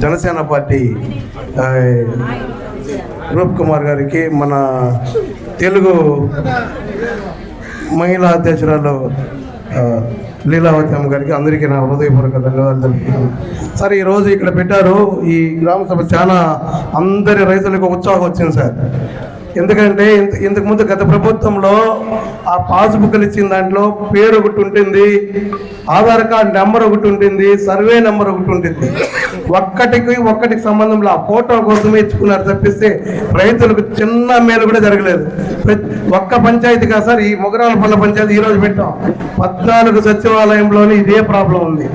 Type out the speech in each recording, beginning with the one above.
Janasena party రూప్ కుమార్ గారికి, మన తెలుగు మహిళా అధ్యక్షురాలు లీలావతి అమ్మ గారికి అందరికీ నా హృదయపూర్వక ధన్యవాదాలు తెలుపుతున్నాను. సార్, ఈరోజు ఇక్కడ పెట్టారు ఈ గ్రామ సభ, చాలా అందరి రైతులకు ఉత్సాహం వచ్చింది సార్. ఎందుకంటే ఇంతకుముందు గత ప్రభుత్వంలో ఆ పాస్బుక్లు ఇచ్చిన దాంట్లో పేరు ఒకటి ఉంటుంది, ఆధార్ కార్డు నెంబర్ ఒకటి ఉంటుంది, సర్వే నెంబర్ ఒకటి ఉంటుంది. ఒక్కటికి సంబంధంలో ఆ ఫోటో కోసమే ఇచ్చుకున్నారు తప్పిస్తే రైతులకు చిన్న మేలు కూడా జరగలేదు. ఒక్క పంచాయతీ కాదు సార్, ఈ మొగరాలపల్లె పంచాయతీ ఈరోజు పెట్టాం, 14 సచివాలయంలోని ఇదే ప్రాబ్లం ఉంది.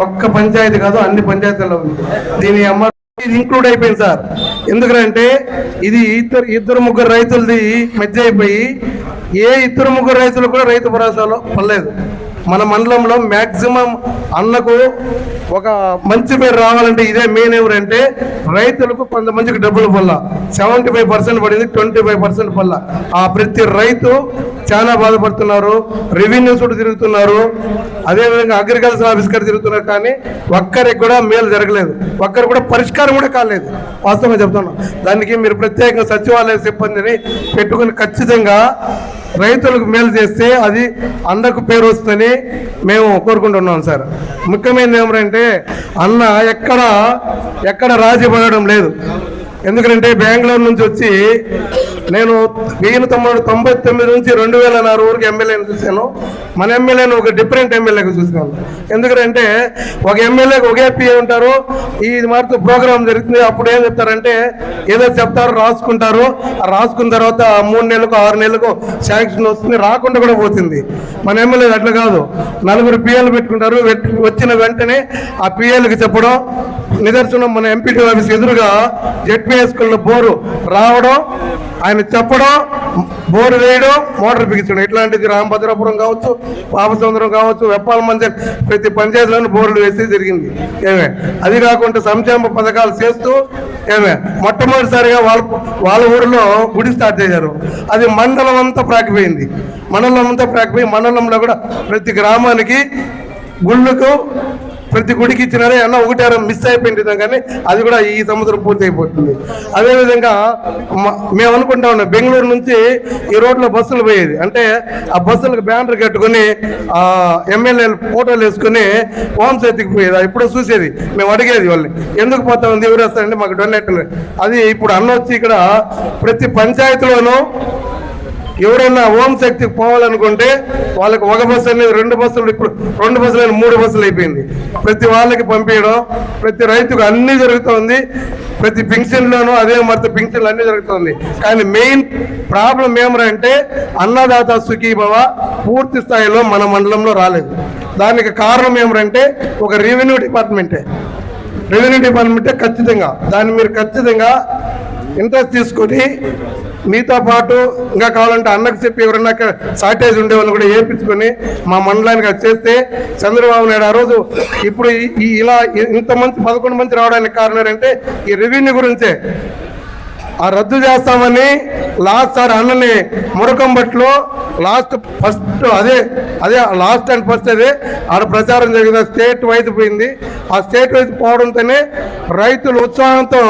ఒక్క పంచాయతీ కాదు, అన్ని పంచాయతీల్లో ఉంది. దీని ఇది ఇంక్లూడ్ అయిపోయింది సార్. ఎందుకంటే ఇది ఇద్దరు ముగ్గురు రైతులది మధ్య అయిపోయి ఏ ఇద్దరు ముగ్గురు రైతులు కూడా రైతు భరోసాలో పడలేదు. మన మండలంలో మ్యాక్సిమం అన్నకు ఒక మంచి పేరు రావాలంటే ఇదే మెయిన్. ఎవరంటే రైతులకు కొంతమందికి డబ్బులు పల్ల 75% పడింది, 25% పల్ల. ఆ ప్రతి రైతు చాలా బాధపడుతున్నారు. రెవెన్యూ చుట్టూ తిరుగుతున్నారు, అదేవిధంగా అగ్రికల్చర్ ఆఫీస్ గారు తిరుగుతున్నారు, కానీ ఒక్కరికి కూడా మేలు జరగలేదు, ఒక్కరు కూడా పరిష్కారం కూడా కాలేదు. వాస్తవంగా చెప్తున్నాం. దానికి మీరు ప్రత్యేకంగా సచివాలయ సిబ్బందిని పెట్టుకుని ఖచ్చితంగా రైతులకు మేలు చేస్తే అది అందరికి పేరు వస్తుందని మేము కోరుకుంటున్నాం సార్. ముఖ్యమైనది ఏమంటే అన్న ఎక్కడ రాజీ పడడం లేదు. ఎందుకంటే బెంగళూరు నుంచి వచ్చి నేను 1999 నుంచి 2004 వరకు ఎమ్మెల్యేని చూశాను. మన ఎమ్మెల్యేను ఒక డిఫరెంట్ ఎమ్మెల్యేగా చూసినాను. ఎందుకంటే ఒక ఎమ్మెల్యేకి ఒకే పిఏ ఉంటారు. ఇది మారుతూ ప్రోగ్రాం జరుగుతుంది. అప్పుడు ఏం చెప్తారంటే ఏదో చెప్తారు, రాసుకుంటారు. రాసుకున్న తర్వాత 3 నెలలకు 6 నెలలకు శాంక్షన్ వస్తుంది, రాకుండా కూడా పోతుంది. మన ఎమ్మెల్యే అట్లా కాదు, 4 పిఏలు పెట్టుకుంటారు. వచ్చిన వెంటనే ఆ పిఏలకు చెప్పడం. నిదర్శనం మన ఎంపీటీ ఆఫీస్ ఎదురుగా జెడ్పీఏ స్కూల్లో బోరు రావడం, ఆయన చెప్పడం, బోరు వేయడం, మోటార్ బిగించడం. ఇట్లాంటిది రామభద్రాపురం కావచ్చు, పాపసముద్రం కావచ్చు, వెప్పాల మంచి ప్రతి పంచాయతీలోనూ బోర్లు వేసి జరిగింది. అది కాకుండా సంక్షేమ పథకాలు చేస్తూ మొట్టమొదటిసారిగా వాళ్ళ ఊరిలో గుడి స్టార్ట్ చేశారు. అది మండలం అంతా ప్రాకిపోయింది. మండలంలో కూడా ప్రతి గ్రామానికి గుళ్ళకు ప్రతి గుడికి ఇచ్చినారే అన్న, ఒకటి మిస్ అయిపోయింది, కానీ అది కూడా ఈ సంవత్సరం పూర్తి అయిపోతుంది. అదేవిధంగా మేము అనుకుంటా ఉన్నాం, బెంగళూరు నుంచి ఈ రోడ్లో బస్సులు పోయేది. అంటే ఆ బస్సులకు బ్యానర్ కట్టుకుని ఎమ్మెల్యేలు ఫోటోలు వేసుకుని హోంశాఖకి పోయేది. ఇప్పుడు చూసేది, మేము అడిగేది వాళ్ళని, ఎందుకు పోతా ఉంది, ఎవరు వస్తారంటే మాకు డొనేట్లు. అది ఇప్పుడు అన్న వచ్చి ఇక్కడ ప్రతి పంచాయతీలోనూ ఎవరైనా హోంశక్తికి పోవాలనుకుంటే వాళ్ళకి ఒక బస్సు అనేది 2 బస్సులు, ఇప్పుడు 2 బస్సులు 3 బస్సులు అయిపోయింది. ప్రతి వాళ్ళకి పంపించడం, ప్రతి రైతుకు అన్నీ జరుగుతుంది. ప్రతి పింఛన్లోనూ అదే మరి పింఛన్లు అన్నీ జరుగుతుంది. కానీ మెయిన్ ప్రాబ్లం ఏమంటే అన్నదాత సుఖీభవ పూర్తి స్థాయిలో మన మండలంలో రాలేదు. దానికి కారణం ఏమంటే ఒక రెవెన్యూ డిపార్ట్మెంటే ఖచ్చితంగా దాన్ని మీరు ఖచ్చితంగా ఇంట్రెస్ట్ తీసుకొని మీతో పాటు ఇంకా కావాలంటే అన్నకు చెప్పి ఎవరన్నా షార్టేజ్ ఉండే వాళ్ళు కూడా వేయించుకొని మా మండలానికి అది చేస్తే చంద్రబాబు నాయుడు ఆ రోజు ఇప్పుడు ఇలా ఇంతమంది 11 మంది రావడానికి కారణం ఏంటంటే ఈ రెవెన్యూ గురించే. ఆ రద్దు చేస్తామని లాస్ట్ సార్ అన్నని మురకంబట్లో ఫస్ట్ అదే లాస్ట్ అండ్ ఫస్ట్ అదే ఆడ ప్రచారం జరిగింది. స్టేట్ వైజ్ పోయింది. ఆ స్టేట్ వైజ్ పోవడంతోనే రైతులు ఉత్సాహంతో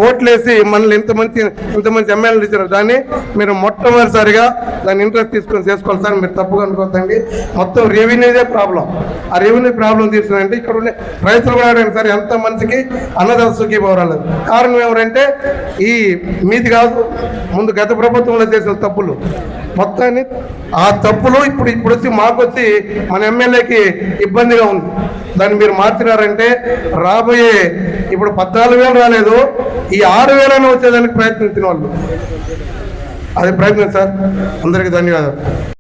ఓట్లేసి మనల్ని ఇంతమంది ఎమ్మెల్యేలు ఇచ్చారు. దాన్ని మీరు మొట్టమొదటిసారిగా దాన్ని ఇంట్రెస్ట్ తీసుకొని చేసుకోవాలి సార్. మీరు తప్పుగా అనుకోవద్దండి. మొత్తం రెవెన్యూదే ప్రాబ్లం. ఆ రెవెన్యూ ప్రాబ్లం తీసుకుంటే ఇక్కడ ఉండే రైతులు కూడా అడగండి సార్, ఎంత మందికి అన్నదాత సుఖీభావరాలేదు. కారణం ఏమంటే ఈ మీది కాదు, ముందు గత ప్రభుత్వంలో చేసిన తప్పులు మొత్తాన్ని, ఆ తప్పులు ఇప్పుడు వచ్చి మాకు వచ్చి మన ఎమ్మెల్యేకి ఇబ్బందిగా ఉంది. దాన్ని మీరు మార్చినారంటే రాబోయే ఇప్పుడు 14,000 రాలేదు, ఈ 6,000 వచ్చేదానికి ప్రయత్నించిన వాళ్ళు. అది ప్రయత్నం సార్. అందరికీ ధన్యవాదాలు.